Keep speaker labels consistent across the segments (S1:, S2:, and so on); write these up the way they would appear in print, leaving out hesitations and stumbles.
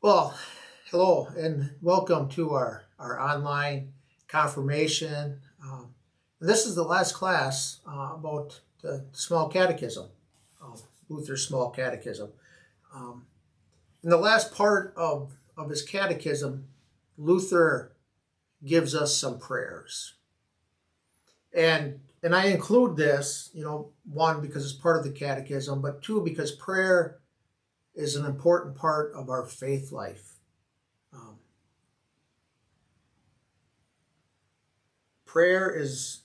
S1: Well, hello and welcome to our online confirmation. This is the last class about the small catechism, Luther's small catechism. Um, in the last part of his catechism, Luther gives us some prayers. And I include this, one, because it's part of the catechism, but two, because prayer is an important part of our faith life. Prayer is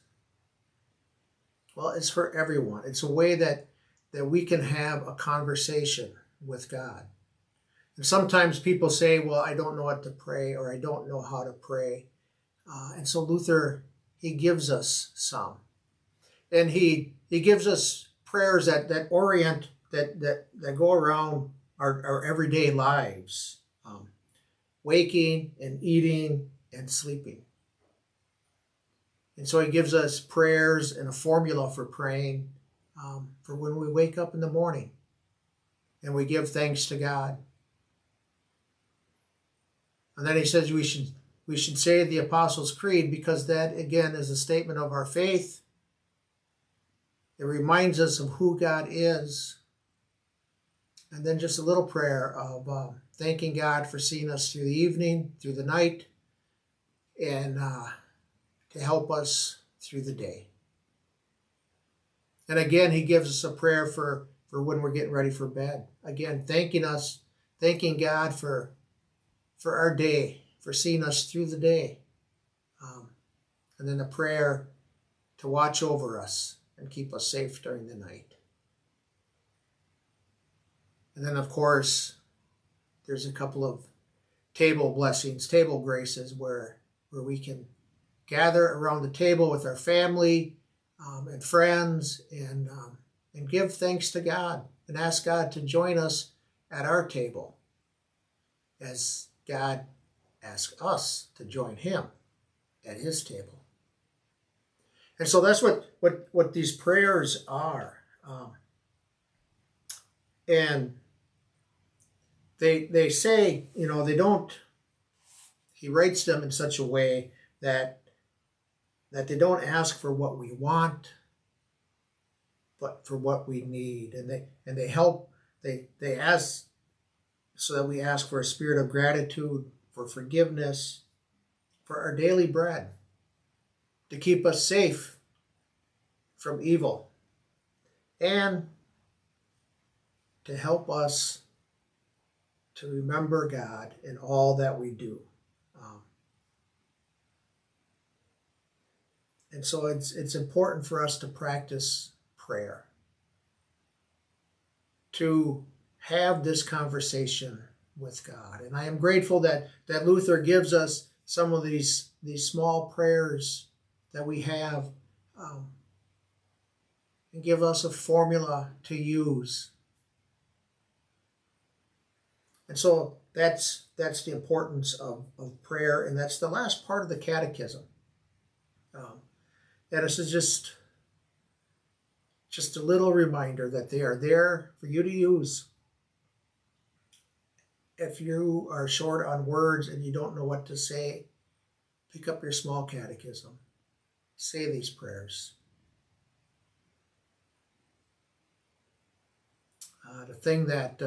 S1: it's for everyone. It's a way that we can have a conversation with God. And sometimes people say, well, I don't know what to pray, or I don't know how to pray. And so Luther, he gives us some. And he gives us prayers that orient, that go around our everyday lives, waking and eating and sleeping. And so he gives us prayers and a formula for praying for when we wake up in the morning and we give thanks to God. And then he says we should say the Apostles' Creed, because that, again, is a statement of our faith. It reminds us of who God is. And then just a little prayer of thanking God for seeing us through the evening, through the night, and to help us through the day. And again, he gives us a prayer for when we're getting ready for bed. Again, thanking God for our day, for seeing us through the day. And then a prayer to watch over us and keep us safe during the night. And then, of course, there's a couple of table blessings, table graces, where we can gather around the table with our family and friends and give thanks to God and ask God to join us at our table as God asks us to join him at his table. And so that's what these prayers are. And they say, they don't, he writes them in such a way that they don't ask for what we want, but for what we need. And they help, they ask so that we ask for a spirit of gratitude, for forgiveness, for our daily bread, to keep us safe from evil, and to help us to remember God in all that we do. And so it's important for us to practice prayer, to have this conversation with God. And I am grateful that Luther gives us some of these small prayers that we have, and give us a formula to use. And so that's the importance of prayer, and that's the last part of the catechism. And this is just a little reminder that they are there for you to use. If you are short on words and you don't know what to say, pick up your small catechism. Say these prayers. The thing that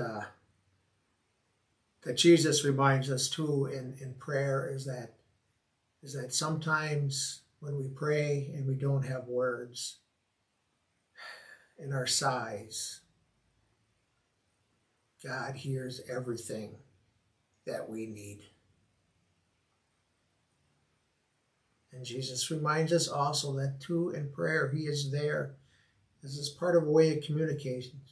S1: Jesus reminds us too in prayer is that sometimes when we pray and we don't have words in our sighs, God hears everything that we need. And Jesus reminds us also that too in prayer, he is there. This is part of a way of communication,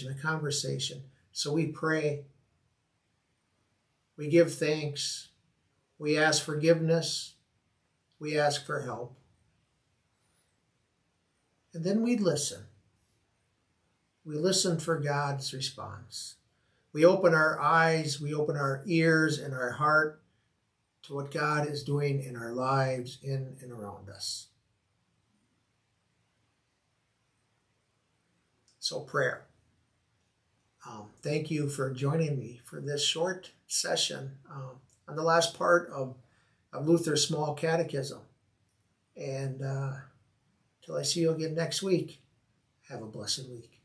S1: a conversation. So we pray, we give thanks, we ask forgiveness, we ask for help. And then we listen. We listen for God's response. We open our eyes, we open our ears and our heart to what God is doing in our lives, in and around us. So prayer. Thank you for joining me for this short session on the last part of Luther's Small Catechism. And till I see you again next week, have a blessed week.